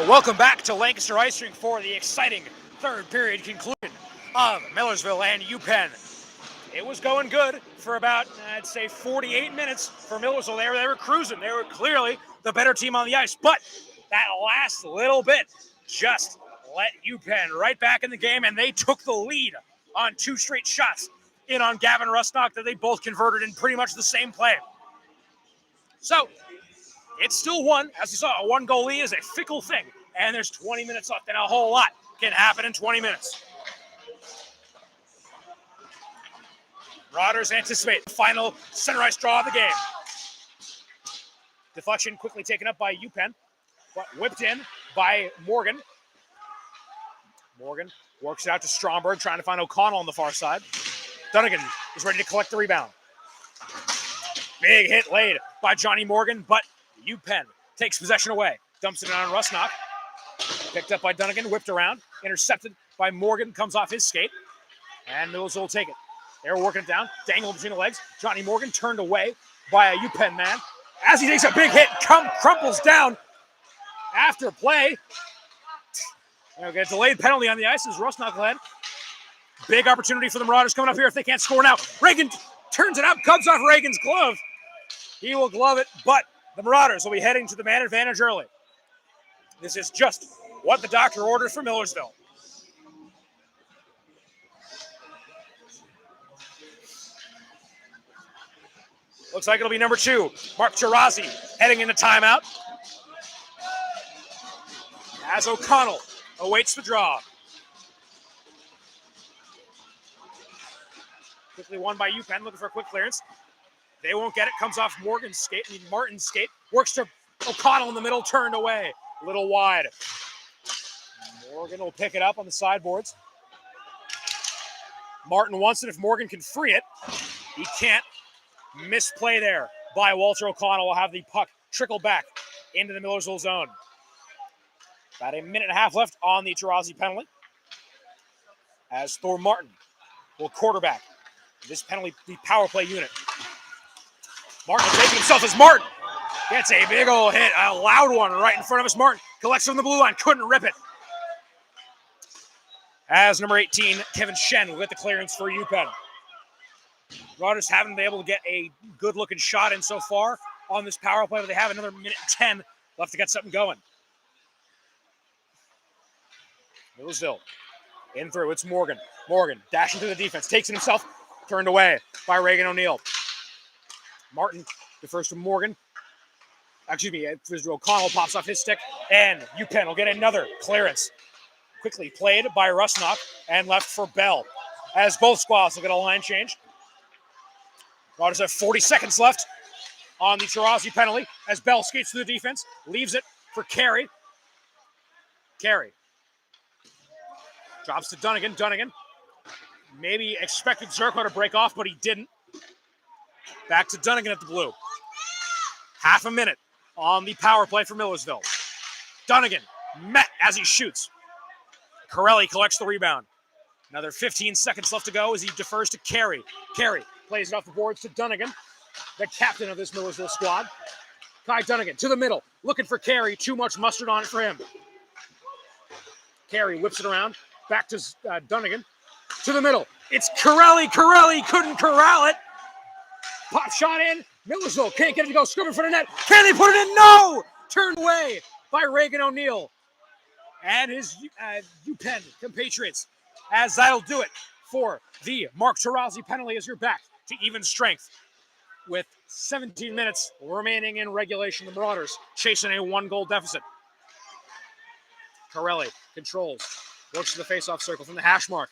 Welcome back to Lancaster Ice Rink for the exciting third period conclusion of Millersville and Upenn. It was going good for about, I'd say, 48 minutes for Millersville. They were cruising. They were clearly the better team on the ice. But that last little bit just let Upenn right back in the game, and they took the lead on two straight shots in on Gavin Rusnock that they both converted in pretty much the same play. So it's still one. As you saw, a one-goal lead is a fickle thing, and there's 20 minutes left, and a whole lot can happen in 20 minutes. Marauders anticipate the final center ice draw of the game. Deflection quickly taken up by Upenn, but whipped in by Morgan. Morgan works it out to Stromberg, trying to find O'Connell on the far side. Dunnigan is ready to collect the rebound. Big hit laid by Johnny Morgan, but Upenn takes possession away. Dumps it on Rusnock. Picked up by Dunnigan, whipped around. Intercepted by Morgan, comes off his skate. And Millersville will take it. They're working it down, dangled between the legs. Johnny Morgan turned away by a Upenn man. As he takes a big hit, crumples down after play. They'll get a delayed penalty on the ice as Rusnock led. Big opportunity for the Marauders coming up here if they can't score now. Reagan turns it up, cuts off Reagan's glove. He will glove it, but the Marauders will be heading to the man advantage early. This is just what the doctor ordered for Millersville. Looks like it'll be number 2, Mark Tarazzi, heading into timeout. As O'Connell awaits the draw. Quickly won by Upenn, looking for a quick clearance. They won't get it, comes off Morgan's skate, Martin's skate. Works to O'Connell in the middle, turned away. A little wide. Morgan will pick it up on the sideboards. Martin wants it if Morgan can free it. He can't. Misplay there by Walter O'Connell. Will have the puck trickle back into the Millersville zone. About a minute and a half left on the Tarazzi penalty. As Thor Martin will quarterback this penalty, the power play unit. Martin will take it himself as Martin gets a big old hit, a loud one right in front of us. Martin collects from the blue line, couldn't rip it. As number 18, Kevin Shen will get the clearance for Upenn. Marauders haven't been able to get a good-looking shot in so far on this power play, but they have another minute and 10 left to get something going. Millersville in through. It's Morgan. Morgan dashing through the defense, takes it himself, turned away by Reagan O'Neill. Martin defers to Morgan. O'Connell pops off his stick, and Upenn will get another clearance. Quickly played by Rusnock and left for Bell. As both squads will get a line change. Marauders have 40 seconds left on the Tarazzi penalty as Bell skates through the defense, leaves it for Carey. Carey drops to Dunnigan. Dunnigan maybe expected Zerko to break off, but he didn't. Back to Dunnigan at the blue. Half a minute on the power play for Millersville. Dunnigan met as he shoots. Corelli collects the rebound. Another 15 seconds left to go as he defers to Carey. Carey plays it off the boards to Dunnigan, the captain of this Millersville squad. Kai Dunnigan to the middle, looking for Carey. Too much mustard on it for him. Carey whips it around, back to Dunnigan. To the middle, it's Corelli. Corelli couldn't corral it. Pop shot in. Millersville can't get it to go. Scrum in front of net. Can they put it in? No! Turned away by Reagan O'Neill and his Upenn compatriots. As that'll do it for the Mark Tarazzi penalty as you're back to even strength. With 17 minutes remaining in regulation, the Marauders chasing a 1-goal deficit. Corelli controls. Works to the face-off circle from the hash mark.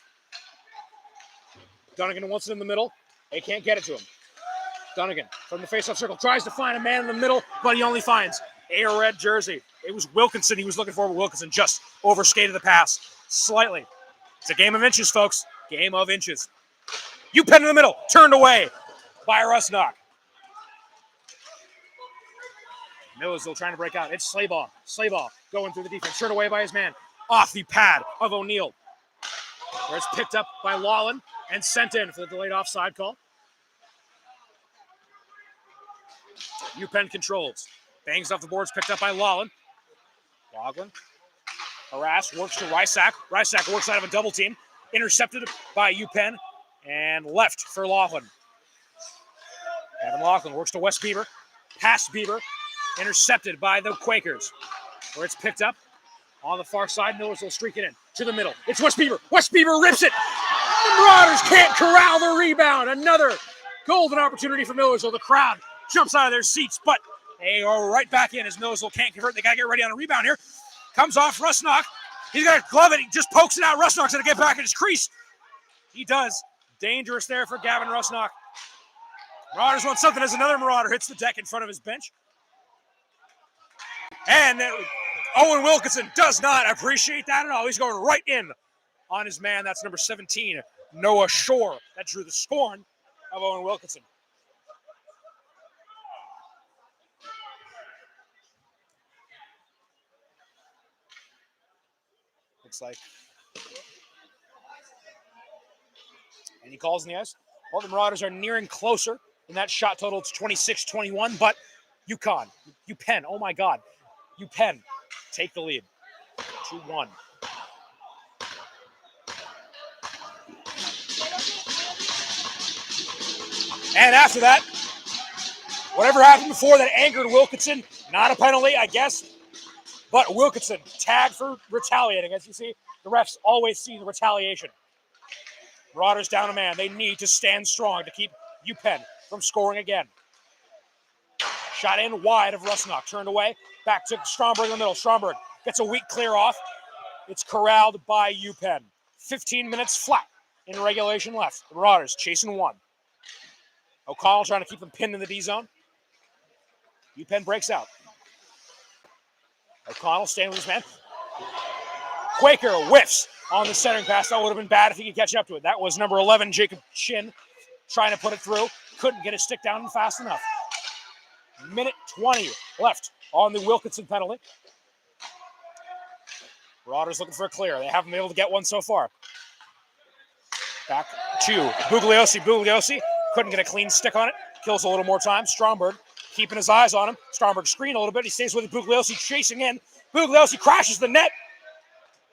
Dunnigan wants it in the middle. They can't get it to him. Dunnigan from the face-off circle tries to find a man in the middle, but he only finds a red jersey. It was Wilkinson he was looking for, but Wilkinson just overskated the pass slightly. It's a game of inches, folks. Game of inches. Upenn in the middle, turned away by Rusnock. Millersville trying to break out. It's Slaybaugh. Slaybaugh going through the defense, turned away by his man. Off the pad of O'Neill. Where it's picked up by Lawlin and sent in for the delayed offside call. Upenn controls. Bangs off the boards, picked up by Lawlin. Loughlin Harass works to Rysack. Rysack works out of a double team. Intercepted by Upenn. And left for Laughlin. Evan Laughlin works to Wes Bieber. Past Bieber. Intercepted by the Quakers. Where it's picked up on the far side. Millersville streaking in to the middle. It's Wes Bieber. Wes Bieber rips it. The Marauders can't corral the rebound. Another golden opportunity for Millersville. The crowd jumps out of their seats, but they go right back in as Millersville can't convert. They got to get ready on a rebound here. Comes off Rusnock. He's got to glove it. He just pokes it out. Rusnock's going to get back in his crease. He does. Dangerous there for Gavin Rusnock. Marauders want something as another Marauder hits the deck in front of his bench. And Owen Wilkinson does not appreciate that at all. He's going right in on his man. That's number 17, Noah Shore. That drew the scorn of Owen Wilkinson. Looks like. And he calls in the ice. Well, the Marauders are nearing closer in that shot total. It's 26-21, but Upenn, oh my God. Upenn take the lead. 2-1. And after that, whatever happened before that angered Wilkinson, not a penalty, I guess. But Wilkinson tagged for retaliating. As you see, the refs always see the retaliation. Marauders down a man. They need to stand strong to keep Upenn from scoring again. Shot in wide of Rusnock. Turned away. Back to Stromberg in the middle. Stromberg gets a weak clear off. It's corralled by Upenn. 15 minutes flat in regulation left. The Marauders chasing one. O'Connell trying to keep them pinned in the D zone. Upenn breaks out. O'Connell staying with his man. Quaker whiffs on the centering pass. That would have been bad if he could catch up to it. That was number 11, Jacob Chin, trying to put it through. Couldn't get his stick down fast enough. Minute 20 left on the Wilkinson penalty. Marauders looking for a clear. They haven't been able to get one so far. Back to Bugliosi. Bugliosi couldn't get a clean stick on it. Kills a little more time. Stromberg keeping his eyes on him. Stromberg screen a little bit. He stays with it. Bugliosi chasing in. Bugliosi crashes the net.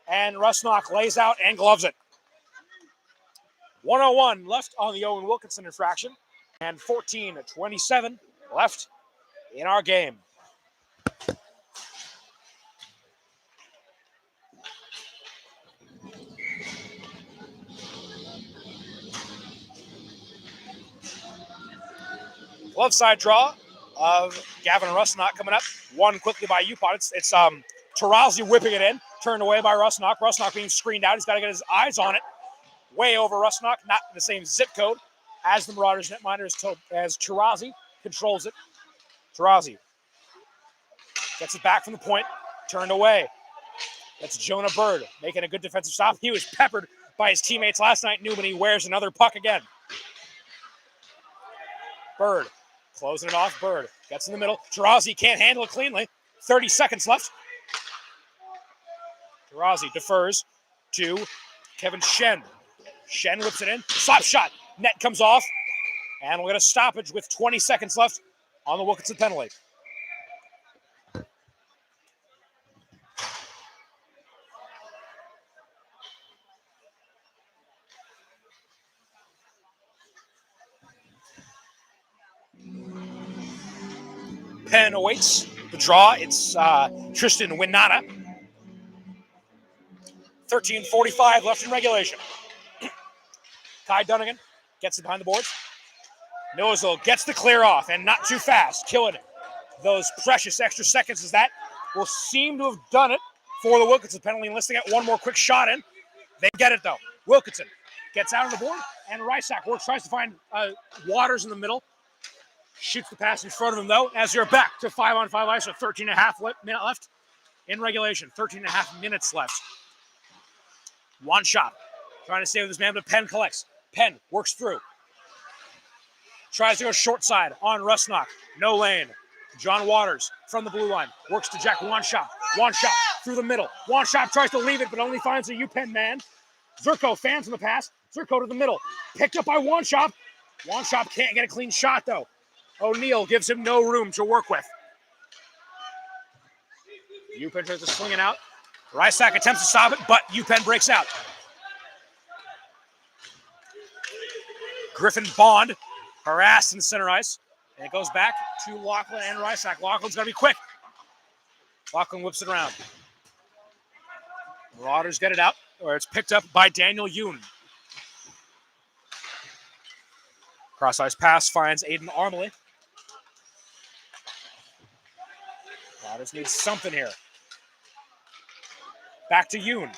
And Rusnock lays out and gloves it. 1:01 left on the Owen Wilkinson infraction. And 14-27 left in our game. Glove side draw of Gavin Rusnock coming up. One quickly by Upenn. It's Tarazi whipping it in. Turned away by Rusnock. Rusnock being screened out. He's got to get his eyes on it. Way over Rusnock. Not in the same zip code as the Marauders netminder as Tarazi controls it. Tarazi gets it back from the point. Turned away. That's Jonah Bird making a good defensive stop. He was peppered by his teammates last night. Newman, he wears another puck again. Bird closing it off. Bird gets in the middle. Tarazi can't handle it cleanly. 30 seconds left. Tarazi defers to Kevin Shen. Shen whips it in. Slap shot. Net comes off. And we'll get a stoppage with 20 seconds left on the Wilkinson penalty. Penn awaits the draw. It's Tristan Winata. 13:45 left in regulation. Ty Dunnigan gets it behind the boards. Millersville gets the clear off and not too fast. Killing those precious extra seconds as that will seem to have done it for the Wilkinson penalty unless they get one more quick shot in. They get it though. Wilkinson gets out of the board and Rysack tries to find Waters in the middle. Shoots the pass in front of him, though, as you're back to 5-on-5 ice with 13.5 minute left in regulation. 13.5 minutes left. One shot. Trying to stay with his man, but Penn collects. Penn works through. Tries to go short side on Rusnock. No lane. John Waters from the blue line. Works to Jack Wanshop. Wanshop through the middle. Wanshop tries to leave it, but only finds a Upenn man. Zerko fans in the pass. Zerko to the middle. Picked up by Wanshop. Wanshop can't get a clean shot, though. O'Neal gives him no room to work with. Upenn tries to swing it out. Rysack attempts to stop it, but Upenn breaks out. Griffin Bond harassed in the center ice. And it goes back to Lachlan and Rysack. Lachlan's got to be quick. Lachlan whips it around. Marauders get it out, or it's picked up by Daniel Yoon. Cross-ice pass finds Aiden Armley. Marauders need something here. Back to Yoon.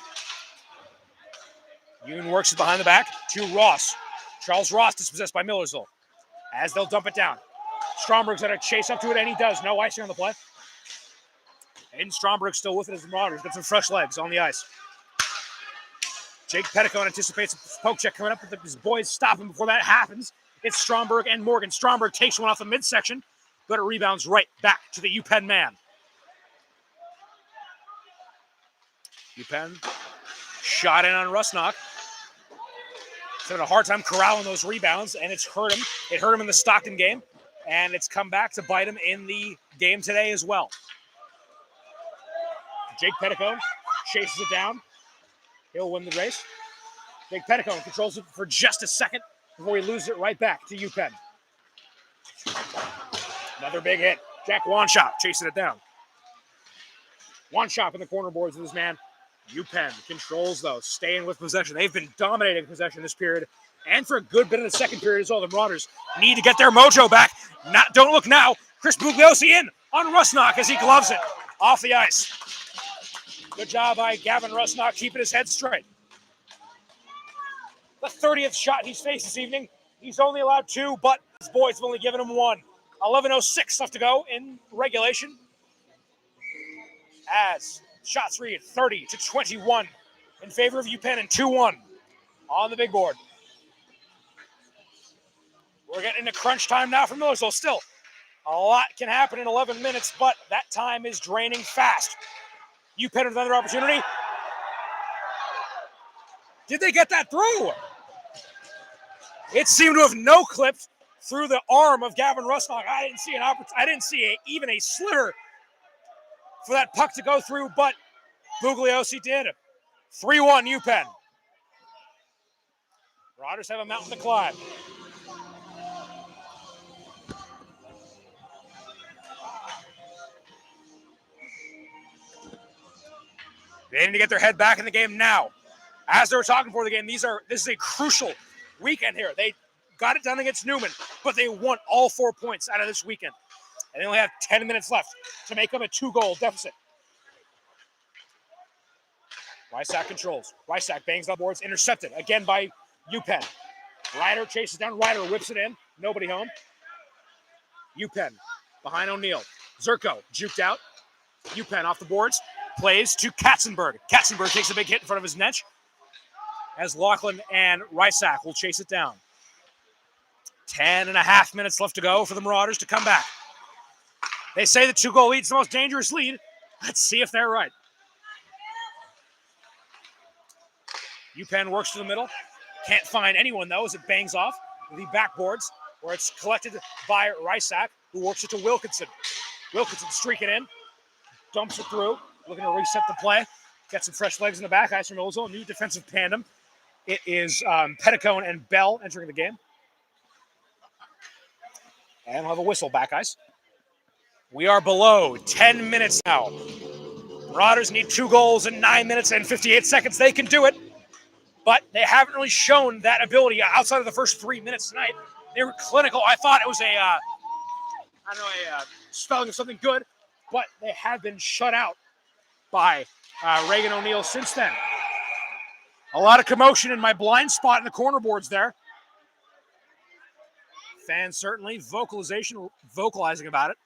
Yoon works it behind the back to Ross. Charles Ross dispossessed by Millersville as they'll dump it down. Stromberg's going to chase up to it, and he does. No icing on the play. Aiden Stromberg still with it as the Marauders. Got some fresh legs on the ice. Jake Petticone anticipates a poke check coming up, but his boys stop him before that happens. It's Stromberg and Morgan. Stromberg takes one off the midsection, but it rebounds right back to the Upenn man. Upenn shot in on Rusnock. He's having a hard time corralling those rebounds, and it's hurt him. It hurt him in the Stockton game, and it's come back to bite him in the game today as well. Jake Petticone chases it down. He'll win the race. Jake Petticone controls it for just a second before he loses it right back to Upenn. Another big hit. Jack Wanshop chasing it down. Wanshop in the corner boards with his man. Upenn controls, though, staying with possession. They've been dominating possession this period, and for a good bit of the second period as well. The Marauders need to get their mojo back. Don't look now. Chris Bugliosi in on Rusnock as he gloves it off the ice. Good job by Gavin Rusnock keeping his head straight. The 30th shot he's faced this evening. He's only allowed 2, but his boys have only given him 1. 11:06 left to go in regulation. As shots read 30-21 in favor of Upenn and 2-1 on the big board. We're getting into crunch time now for Millersville. Still, a lot can happen in 11 minutes, but that time is draining fast. Upenn with another opportunity. Did they get that through? It seemed to have no-clipped through the arm of Gavin Rusnock. I didn't see even a sliver for that puck to go through, but Bugliosi did. 3-1 Upenn. Marauders have a mountain to climb. They need to get their head back in the game now. As they were talking for the game, this is a crucial weekend here. They got it done against Newman, but they won all 4 points out of this weekend. And they only have 10 minutes left to make up a 2-goal deficit. Rysack controls. Rysack bangs on boards, intercepted again by Upenn. Ryder chases down. Ryder whips it in. Nobody home. Upenn behind O'Neill. Zerko juked out. Upenn off the boards. Plays to Katzenberg. Katzenberg takes a big hit in front of his net as Lachlan and Rysack will chase it down. 10.5 minutes left to go for the Marauders to come back. They say the 2-goal lead is the most dangerous lead. Let's see if they're right. Upenn works to the middle. Can't find anyone, though, as it bangs off the backboards, where it's collected by Rysack, who works it to Wilkinson. Wilkinson streaking in. Dumps it through. Looking to reset the play. Get some fresh legs in the back. Ice from Millersville. New defensive tandem. It is Petticone and Bell entering the game. And we'll have a whistle back ice. We are below 10 minutes now. Marauders need 2 goals in 9 minutes and 58 seconds. They can do it. But they haven't really shown that ability outside of the first 3 minutes tonight. They were clinical. I thought it was a spelling of something good, but they have been shut out by Reagan O'Neill since then. A lot of commotion in my blind spot in the corner boards there. Fans certainly vocalizing about it.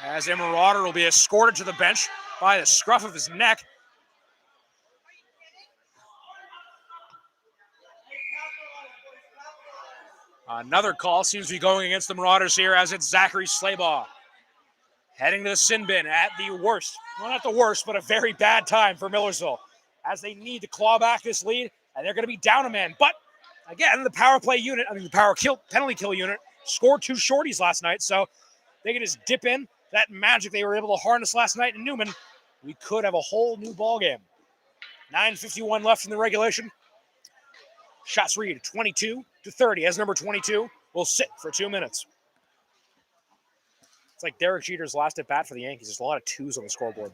As a Marauder will be escorted to the bench by the scruff of his neck. Another call seems to be going against the Marauders here as it's Zachary Slaybaugh. Heading to the sin bin at the worst. Well, not the worst, but a very bad time for Millersville. As they need to claw back this lead, and they're going to be down a man. But, again, the penalty kill unit scored 2 shorties last night, so they can just dip in that magic they were able to harness last night in Newman we could have a whole new ball game. 9:51 left in the regulation. Shots read 22-30 as number 22 will sit for 2 minutes. It's like Derek Jeter's last at bat for the Yankees. There's a lot of twos on the scoreboard.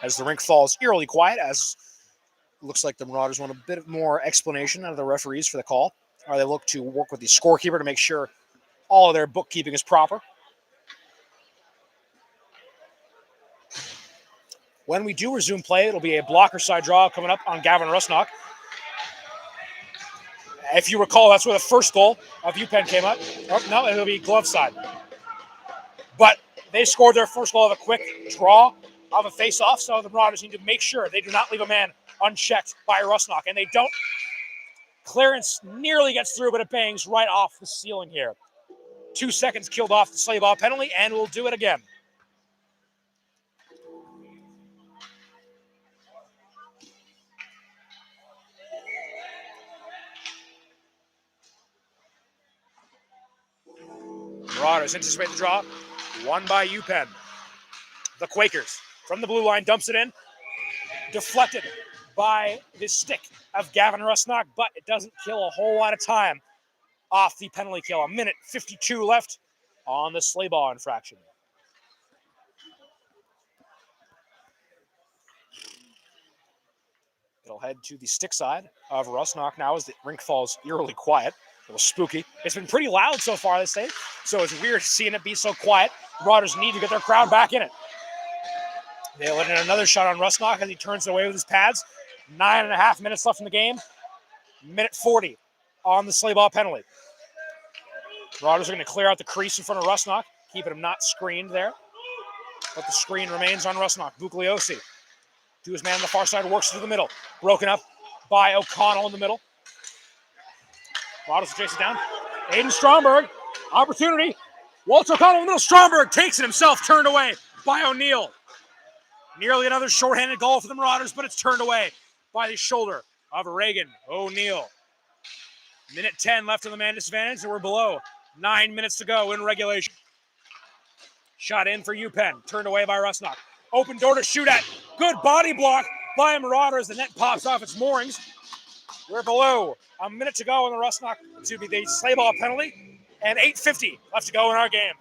As the rink falls eerily quiet, as it looks like the Marauders want a bit more explanation out of the referees for the call, or they look to work with the scorekeeper to make sure all of their bookkeeping is proper. When we do resume play, it'll be a blocker side draw coming up on Gavin Rusnock. If you recall, that's where the first goal of Upenn came up. Oh, no, it'll be glove side. But they scored their first goal of a quick draw of a face-off, so the Marauders need to make sure they do not leave a man unchecked by Rusnock, and they don't. Clearance nearly gets through, but it bangs right off the ceiling here. 2 seconds killed off the slay ball penalty, and we'll do it again. Marauders anticipate the draw. Won by Upenn. The Quakers from the blue line dumps it in. Deflected by the stick of Gavin Rusnock, but it doesn't kill a whole lot of time off the penalty kill. 1:52 left on the slay ball infraction. It'll head to the stick side of Rusnock now as the rink falls eerily quiet. A little spooky. It's been pretty loud so far this day, so it's weird seeing it be so quiet. The Marauders need to get their crowd back in it. They let in another shot on Rusnock as he turns away with his pads. 9.5 minutes left in the game. 1:40 on the slay ball penalty. Marauders are going to clear out the crease in front of Rusnock, keeping him not screened there. But the screen remains on Rusnock. Bugliosi to his man on the far side, works through the middle. Broken up by O'Connell in the middle. Marauders will chase it down. Aiden Stromberg, opportunity. Walter O'Connell in the middle. Stromberg takes it himself, turned away by O'Neill. Nearly another shorthanded goal for the Marauders, but it's turned away by the shoulder of Reagan O'Neill. 1:10 left on the man disadvantage, and we're below 9 minutes to go in regulation. Shot in for Upenn, turned away by Rusnock. Open door to shoot at. Good body block by Marauders. The net pops off its moorings. We're below a minute to go in the Rusnock to be the slay ball penalty, and 8:50 left to go in our game.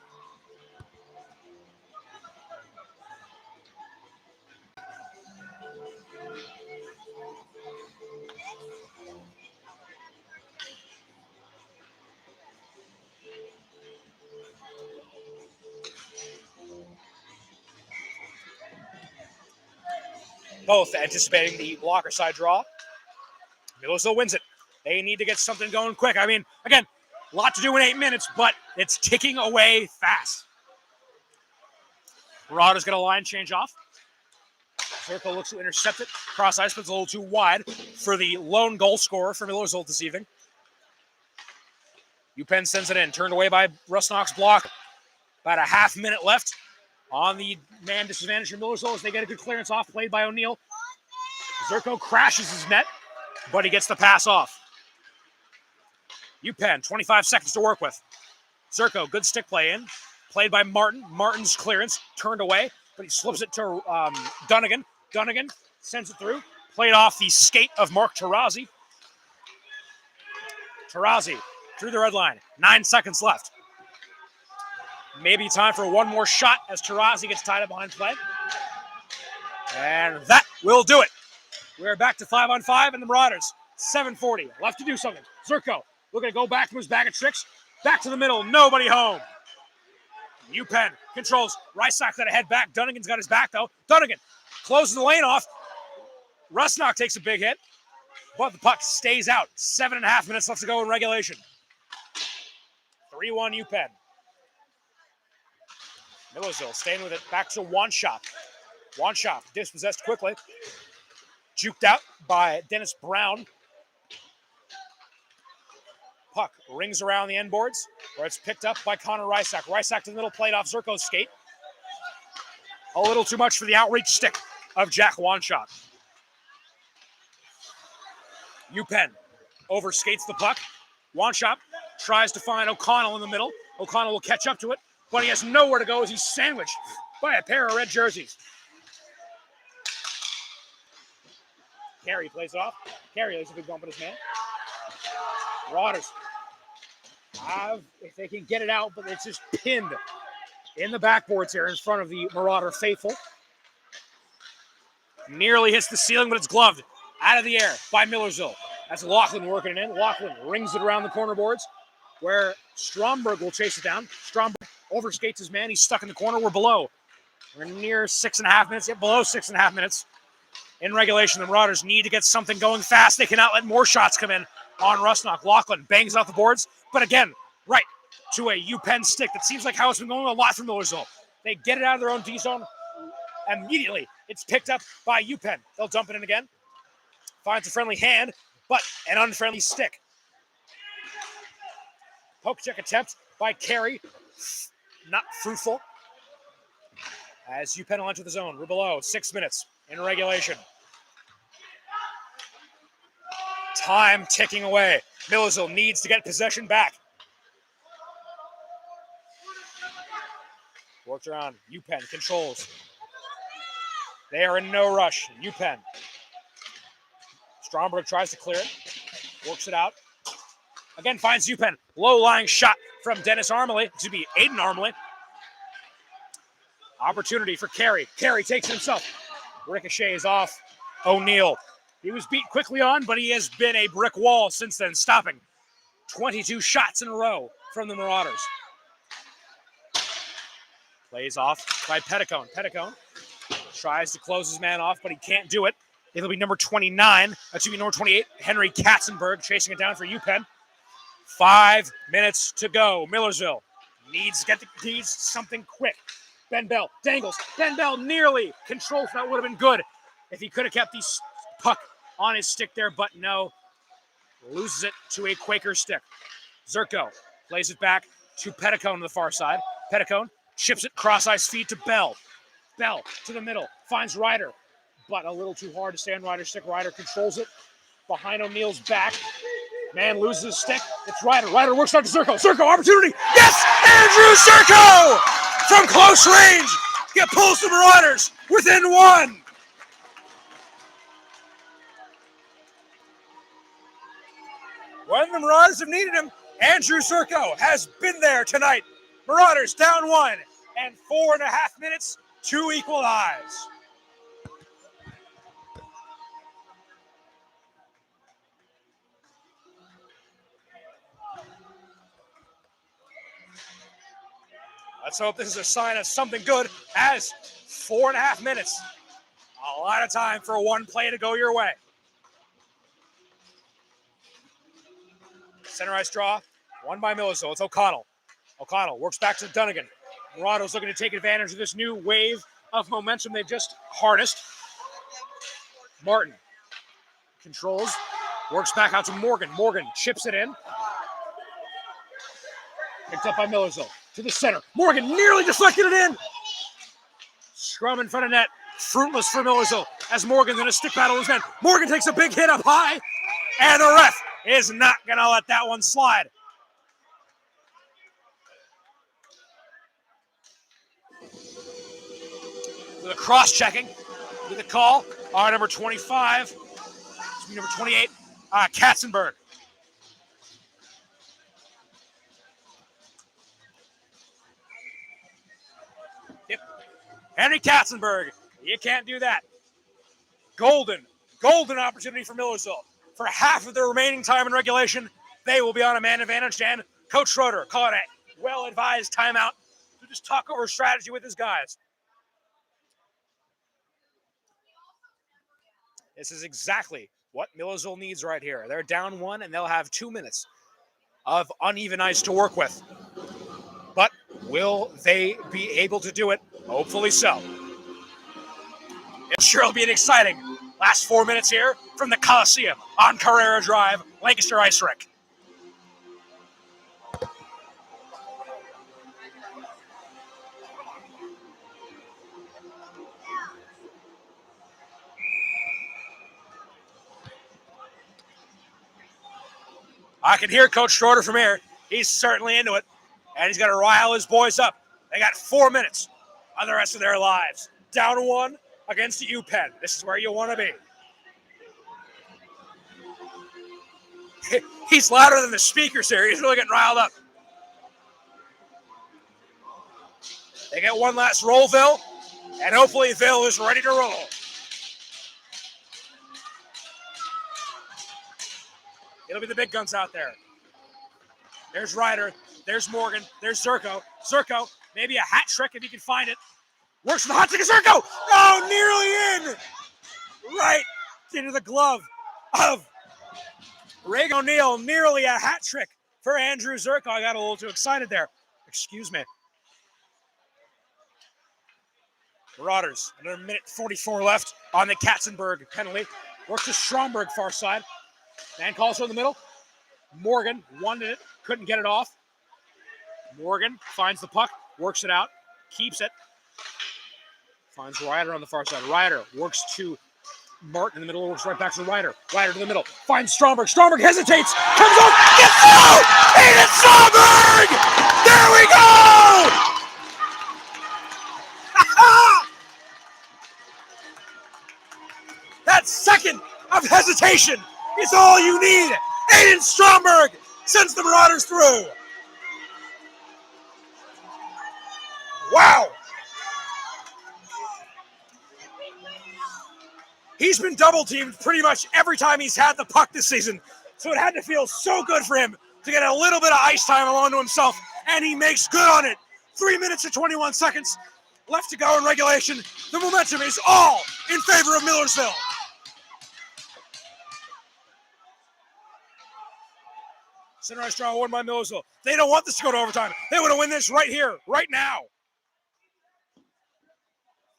Both anticipating the blocker side draw. Millersville wins it. They need to get something going quick. I mean, again, a lot to do in 8 minutes, but it's ticking away fast. Marauders get a line change off. Circle looks to intercept it. Cross ice, but it's a little too wide for the lone goal scorer for Millersville this evening. Upenn sends it in, turned away by Rusnock's block. About a half minute left on the man disadvantage for Millersville as they get a good clearance off, played by O'Neill. Zerko crashes his net, but he gets the pass off. Upenn, 25 seconds to work with. Zerko, good stick play in, played by Martin. Martin's clearance, turned away, but he slips it to Dunnigan. Dunnigan sends it through, played off the skate of Mark Tarazi. Tarazi through the red line, 9 seconds left. Maybe time for one more shot as Tarazi gets tied up behind play. And that will do it. We're back to 5-on-5 and the Marauders. 7:40 left to do something. Zerko looking to go back from his bag of tricks. Back to the middle. Nobody home. Upenn controls. Rysack got to head back. Dunnigan's got his back, though. Dunnigan closes the lane off. Rusnock takes a big hit, but the puck stays out. 7.5 minutes left to go in regulation. 3-1 Upenn. Millersville staying with it. Back to Wanshop. Wanshop dispossessed quickly. Juked out by Dennis Brown. Puck rings around the end boards, where it's picked up by Connor Rysack. Rysack to the middle, played off Zerko's skate. A little too much for the outreach stick of Jack Wanshop. Upenn overskates the puck. Wanshop tries to find O'Connell in the middle. O'Connell will catch up to it. but he has nowhere to go as he's sandwiched by a pair of red jerseys. Carey plays it off. Carey lays a big bump in his man. Marauders if they can get it out, but it's just pinned in the backboards here in front of the Marauder faithful. Nearly hits the ceiling, but it's gloved out of the air by Millersville. That's Laughlin working it in. Laughlin rings it around the corner boards where Stromberg will chase it down. Stromberg overskates his man. He's stuck in the corner. We're below. We're near 6.5 minutes, yet below 6.5 minutes. In regulation, the Marauders need to get something going fast. They cannot let more shots come in on Rusnock. Laughlin bangs off the boards, but again, right to a Upenn stick. That seems like how it's been going a lot for Millersville. They get it out of their own D zone. Immediately, it's picked up by Upenn. They'll dump it in again. Finds a friendly hand, but an unfriendly stick. Poke check attempt by Carey. Not fruitful. As Upenn will enter the zone. We're below 6 minutes in regulation. Time ticking away. Millersville needs to get possession back. Worked around. Upenn controls. They are in no rush. Upenn. Stromberg tries to clear it. Works it out. Again, finds Upenn. Low-lying shot from Dennis Armley. To be Aiden Armley. Opportunity for Carey. Carey takes it himself. Ricochets off O'Neal. He was beat quickly on, but he has been a brick wall since then, stopping 22 shots in a row from the Marauders. Plays off by Petticone. Petticone tries to close his man off, but he can't do it. It'll be number 29, number 28, Henry Katzenberg chasing it down for Upenn. 5 minutes to go. Millersville needs something quick. Ben Bell dangles. Ben Bell nearly controls. That would have been good if he could have kept the puck on his stick there, but no. Loses it to a Quaker stick. Zerko plays it back to Petticone on the far side. Petticone chips it cross-ice feed to Bell. Bell to the middle. Finds Ryder, but a little too hard to stay on Ryder's stick. Ryder controls it behind O'Neal's back. Man loses his stick. It's Ryder. Ryder works out to Zerko. Zerko, opportunity. Yes! Andrew Zerko! From close range. He pulls the Marauders within one. When the Marauders have needed him, Andrew Zerko has been there tonight. Marauders down 1 and 4.5 minutes to equalize. Let's hope this is a sign of something good, as 4.5 minutes. A lot of time for one play to go your way. Center ice draw, won by Millersville. It's O'Connell. O'Connell works back to Dunnigan. Marauders looking to take advantage of this new wave of momentum they've just harnessed. Martin controls, works back out to Morgan. Morgan chips it in. Picked up by Millersville. To the center. Morgan nearly deflected it in. Scrum in front of net. Fruitless for Millersville as Morgan's in a stick battle with his man. Morgan takes a big hit up high, and the ref is not going to let that one slide. The cross-checking with the call are number 25, number 28, Katzenberg. Yep. Henry Katzenberg, you can't do that. Golden opportunity for Millersville. For half of the remaining time in regulation, they will be on a man advantage, and Coach Schroeder calling a well-advised timeout to just talk over strategy with his guys. This is exactly what Millersville needs right here. They're down 1, and they'll have 2 minutes of uneven ice to work with. But will they be able to do it? Hopefully so. It sure will be an exciting last 4 minutes here from the Coliseum on Carrera Drive, Lancaster Ice Rink. I can hear Coach Schroeder from here. He's certainly into it, and he's got to rile his boys up. They got 4 minutes on the rest of their lives. Down 1 against the Upenn. This is where you want to be. He's louder than the speakers here. He's really getting riled up. They get one last roll, Ville, and hopefully Ville is ready to roll. It'll be the big guns out there. There's Ryder. There's Morgan. There's Zerko. Zerko, maybe a hat trick if he can find it. Works for the hot trick of Zerko. Oh, nearly in. Right into the glove of Reagan O'Neill. Nearly a hat trick for Andrew Zerko. I got a little too excited there. Excuse me. Marauders, another minute 44 left on the Katzenberg penalty. Works to Stromberg far side. Man calls from the middle. Morgan wanted it, couldn't get it off. Morgan finds the puck, works it out, keeps it. Finds Ryder on the far side. Ryder works to Martin in the middle, works right back to Ryder. Ryder to the middle, finds Stromberg. Stromberg hesitates, comes off, gets out! Aiden Stromberg! There we go! That second of hesitation is all you need. Aiden Stromberg sends the Marauders through. Wow. He's been double teamed pretty much every time he's had the puck this season. So it had to feel so good for him to get a little bit of ice time alone to himself. And he makes good on it. 3 minutes and 21 seconds left to go in regulation. The momentum is all in favor of Millersville. Center ice draw won by Millersville. They don't want this to go to overtime. They want to win this right here, right now.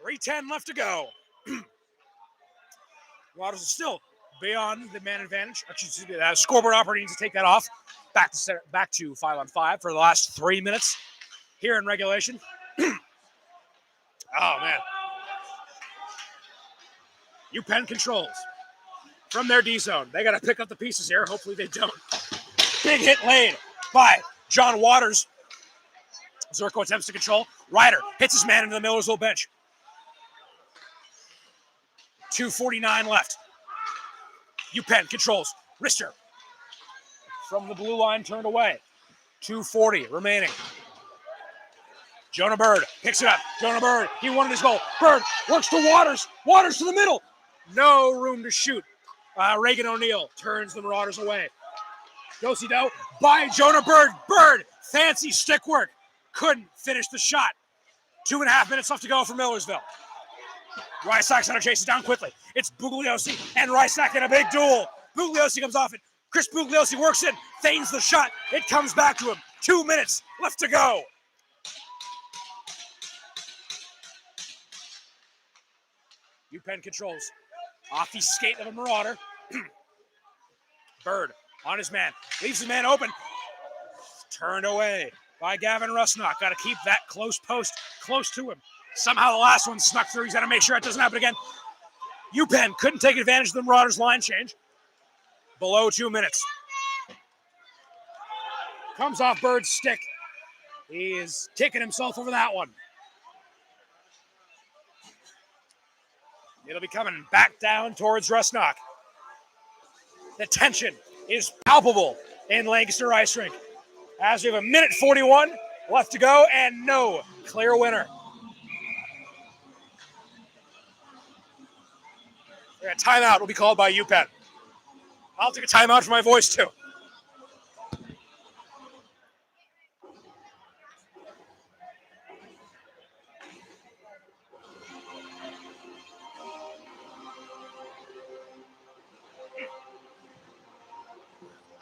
3:10 left to go. Marauders are still beyond the man advantage. Excuse me, scoreboard operator needs to take that off. Back to 5-on-5 for the last 3 minutes here in regulation. Oh, man. Upenn controls from their D zone. They got to pick up the pieces here. Hopefully they don't. Big hit laid by John Waters. Zerko attempts to control. Ryder hits his man into the Millersville bench. 2:49 left. Upenn controls. Rister from the blue line turned away. 2:40 remaining. Jonah Bird picks it up. Jonah Bird, he wanted his goal. Bird works to Waters. Waters to the middle. No room to shoot. Reagan O'Neill turns the Marauders away. Do-si-do by Jonah Bird. Bird, fancy stick work. Couldn't finish the shot. 2.5 minutes left to go for Millersville. Rysack center chases down quickly. It's Bugliosi and Rysack in a big duel. Bugliosi comes off it. Chris Bugliosi works in, feigns the shot. It comes back to him. 2 minutes left to go. Upenn controls. Off the skate of a Marauder. Bird on his man. Leaves his man open. Turned away by Gavin Rusnock. Got to keep that close post close to him. Somehow the last one snuck through. He's got to make sure it doesn't happen again. Upenn couldn't take advantage of the Marauders' line change. Below 2 minutes. Comes off Bird's stick. He is kicking himself over that one. It'll be coming back down towards Rusnock. The tension is palpable in Lancaster Ice Rink. As we have a minute 41 left to go and no clear winner. A timeout will be called by Upenn. I'll take a timeout for my voice too.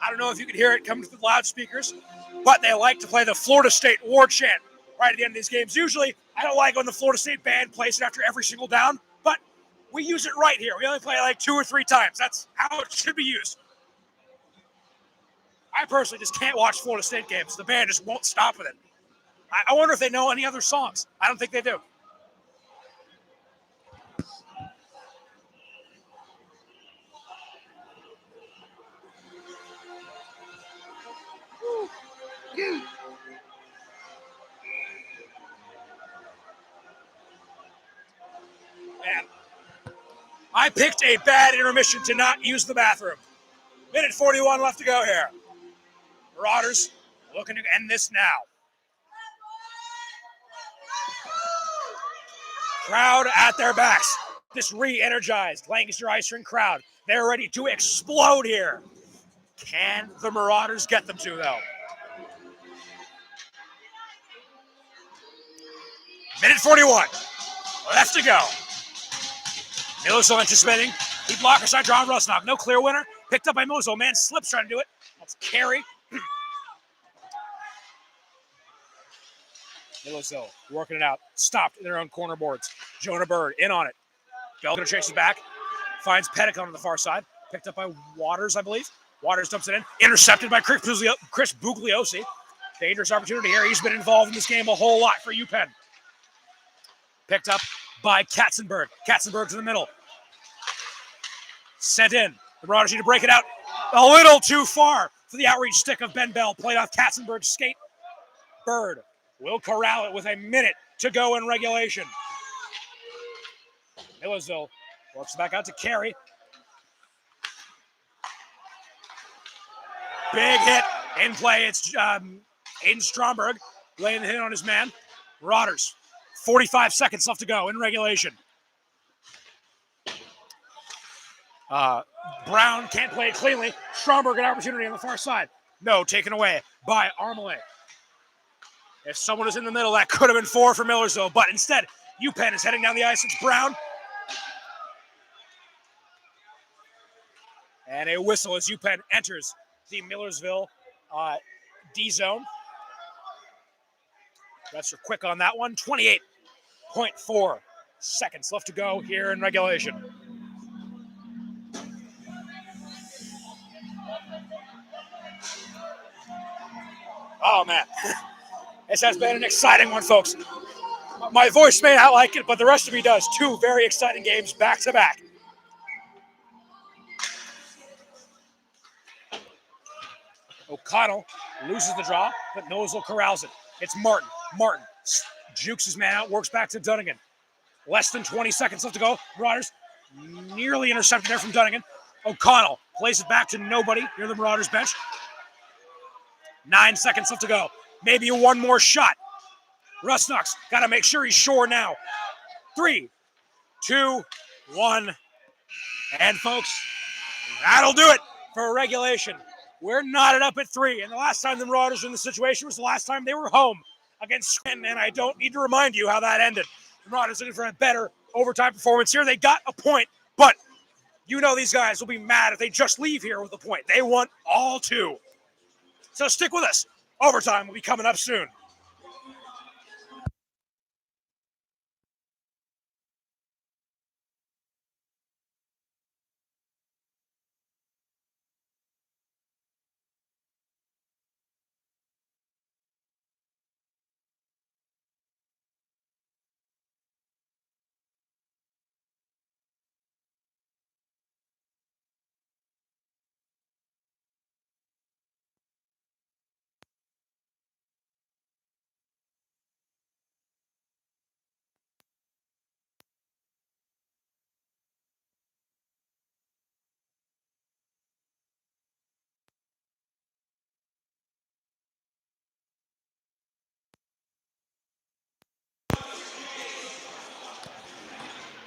I don't know if you can hear it coming through the loudspeakers, but they like to play the Florida State war chant right at the end of these games. Usually, I don't like when the Florida State band plays it after every single down, but we use it right here. We only play it like 2 or 3 times. That's how it should be used. I personally just can't watch Florida State games. The band just won't stop with it. I wonder if they know any other songs. I don't think they do. I picked a bad intermission to not use the bathroom. Minute 41 left to go here. Marauders looking to end this now. Crowd at their backs. This re-energized Lancaster Ice Rink crowd. They're ready to explode here. Can the Marauders get them to, though? Minute 41. Left to go. Millersville anticipating. Deep blocker side, John Rusnock. No clear winner. Picked up by Millersville. Man slips trying to do it. That's Carey. Millersville working it out. Stopped in their own corner boards. Jonah Bird in on it. Bell going to chase it back. Finds Petticoat on the far side. Picked up by Waters, I believe. Waters dumps it in. Intercepted by Chris Bugliosi. Dangerous opportunity here. He's been involved in this game a whole lot for Upenn. Picked up by Katzenberg. Katzenberg to the middle. Sent in. The Marauders need to break it out. A little too far for the outreach stick of Ben Bell. Played off Katzenberg's skate. Bird will corral it with a minute to go in regulation. Millersville works back out to Carey. Big hit in play. It's Aiden Stromberg laying the hit on his man. Marauders, 45 seconds left to go in regulation. Brown can't play it cleanly. Stromberg an opportunity on the far side. No, taken away by Armale. If someone was in the middle, that could have been 4 for Millersville, but instead, Upenn is heading down the ice. It's Brown. And a whistle as Upenn enters the Millersville D zone. Refs are quick on that one. 28.4 seconds left to go here in regulation. Oh, man. This has been an exciting one, folks. My voice may not like it, but the rest of me does. 2 very exciting games back to back. O'Connell loses the draw, but Millersville corrals it. It's Martin. Martin jukes his man out, works back to Dunnigan. Less than 20 seconds left to go. Marauders nearly intercepted there from Dunnigan. O'Connell plays it back to nobody near the Marauders bench. 9 seconds left to go. Maybe one more shot. Rusnock's got to make sure he's sure now. 3, 2, 1. And folks, that'll do it for regulation. We're knotted up at 3. And the last time the Marauders were in the situation was the last time they were home against Scranton. And I don't need to remind you how that ended. The Marauders looking for a better overtime performance here. They got a point, but you know these guys will be mad if they just leave here with a point. They want all 2. So stick with us. Overtime will be coming up soon.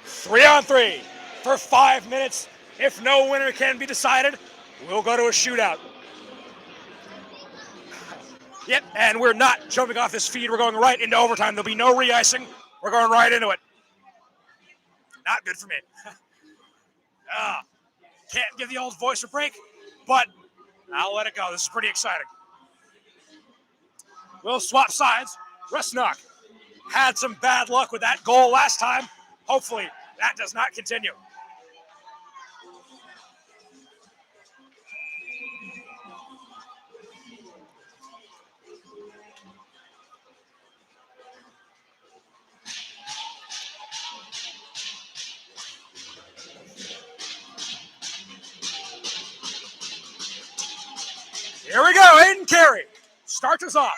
Three on 3 for 5 minutes. If no winner can be decided, we'll go to a shootout. Yep, and we're not jumping off this feed. We're going right into overtime. There'll be no re-icing. We're going right into it. Not good for me. Can't give the old voice a break, but I'll let it go. This is pretty exciting. We'll swap sides. Rusnock had some bad luck with that goal last time. Hopefully, that does not continue. Here we go, Aiden Carey starts us off.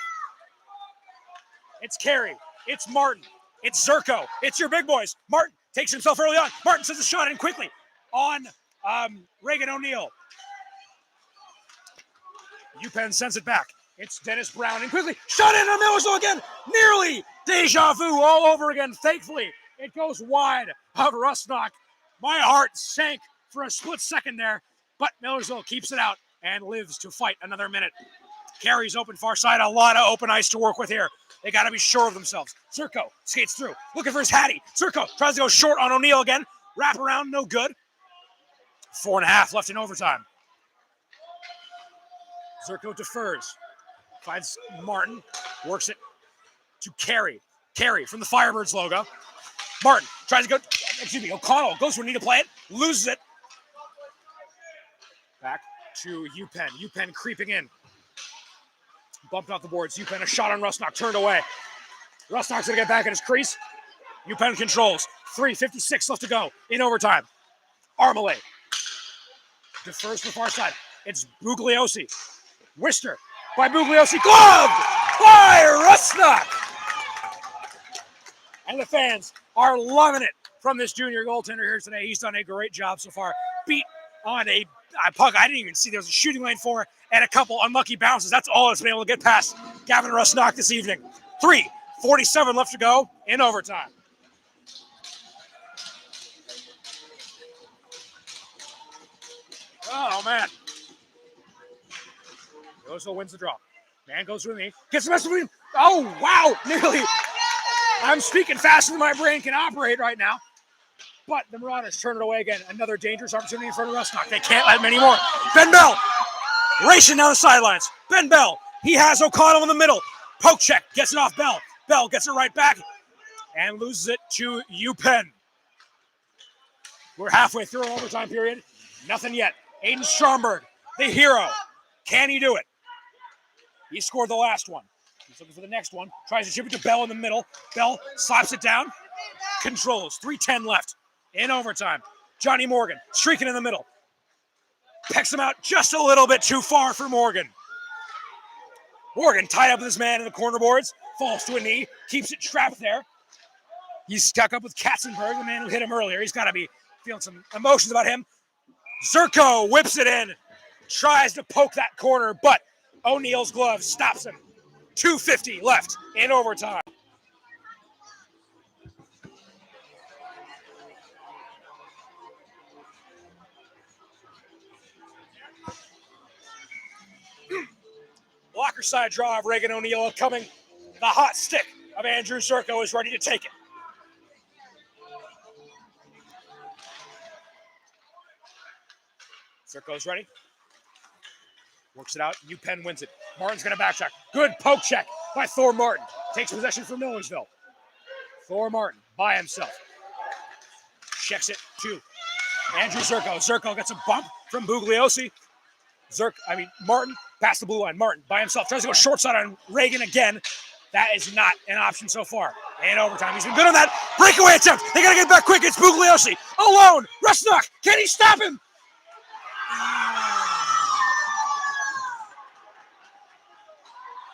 It's Carey, it's Martin, it's Zerko, it's your big boys. Martin takes himself early on. Martin sends a shot in quickly. on Reagan O'Neill. Upenn sends it back. It's Dennis Brown, and quickly shot in on Millersville again. Nearly deja vu all over again. Thankfully, it goes wide of Rusnock. My heart sank for a split second there, but Millersville keeps it out and lives to fight another minute. Carries open far side. A lot of open ice to work with here. They got to be sure of themselves. Zerko skates through, looking for his Hattie. Zerko tries to go short on O'Neill again. Wrap around, no good. 4.5 left in overtime. Zerko defers. Finds Martin. Works it to Carey. Carey from the Firebirds logo. Martin tries to go. O'Connell goes for a need to play it. Loses it. Back to Upenn. Upenn creeping in. Bumped off the boards. Upenn a shot on Rusnock. Turned away. Rusnock's going to get back in his crease. Upenn controls. 3:56 left to go in overtime. Armalay defers to the far side. It's Bugliosi. Wister by Bugliosi. Gloved by Rusnock. And the fans are loving it from this junior goaltender here today. He's done a great job so far. Beat on a puck I didn't even see. There was a shooting lane for and a couple unlucky bounces. That's all it's been able to get past Gavin Rusnock this evening. 3:47 left to go in overtime. Oh, man. Millersville wins the draw. Man goes through me. Gets the message between. Oh, wow. Nearly. I'm speaking faster than my brain can operate right now. But the Marauders turn it away again. Another dangerous opportunity in front of Rusnock. They can't let him anymore. Ben Bell racing down the sidelines. Ben Bell. He has O'Connell in the middle. Poke check. Gets it off Bell. Bell gets it right back and loses it to Upenn. We're halfway through an overtime period. Nothing yet. Aiden Stromberg, the hero. Can he do it? He scored the last one. He's looking for the next one. Tries to chip it to Bell in the middle. Bell slaps it down. Controls. 3:10 left in overtime. Johnny Morgan streaking in the middle. Pecks him out just a little bit too far for Morgan. Morgan tied up with his man in the corner boards. Falls to a knee. Keeps it trapped there. He's stuck up with Katzenberg, the man who hit him earlier. He's got to be feeling some emotions about him. Zerko whips it in. Tries to poke that corner, but O'Neill's glove stops him. 2:50 left in overtime. Blocker side draw of Reagan O'Neill coming. The hot stick of Andrew Zerko is ready to take it. Zerko's ready. Works it out. Upenn wins it. Martin's going to backtrack. Good poke check by Thor Martin. Takes possession from Millersville. Thor Martin by himself. Checks it to Andrew Zerko. Zerko gets a bump from Bugliosi. Martin past the blue line. Martin by himself. Tries to go short side on Reagan again. That is not an option so far. In overtime. He's been good on that breakaway attempt. They got to get back quick. It's Bugliosi. Alone. Rusnock. Can he stop him?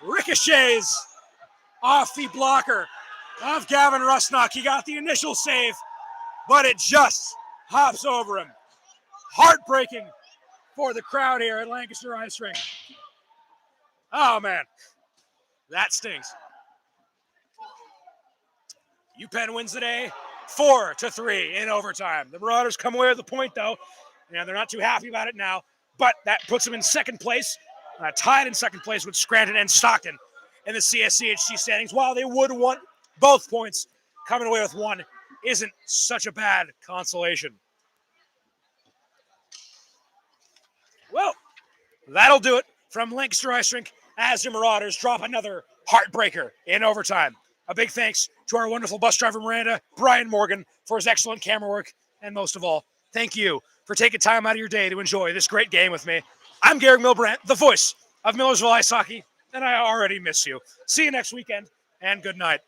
Ricochets off the blocker of Gavin Rusnock. He got the initial save, but it just hops over him. Heartbreaking for the crowd here at Lancaster Ice Rink. Oh, man. That stings. Upenn wins the day 4-3 in overtime. The Marauders come away with the point, though. They're not too happy about it now, but that puts them in second place, tied in second place with Scranton and Stockton in the CSCHC standings. While they would want both points, coming away with one isn't such a bad consolation. Well, that'll do it from Lancaster Ice Rink as the Marauders drop another heartbreaker in overtime. A big thanks to our wonderful bus driver, Miranda, Brian Morgan, for his excellent camera work, and most of all, thank you for taking time out of your day to enjoy this great game with me. I'm Garrick Milbrandt, the voice of Millersville Ice Hockey, and I already miss you. See you next weekend, and good night.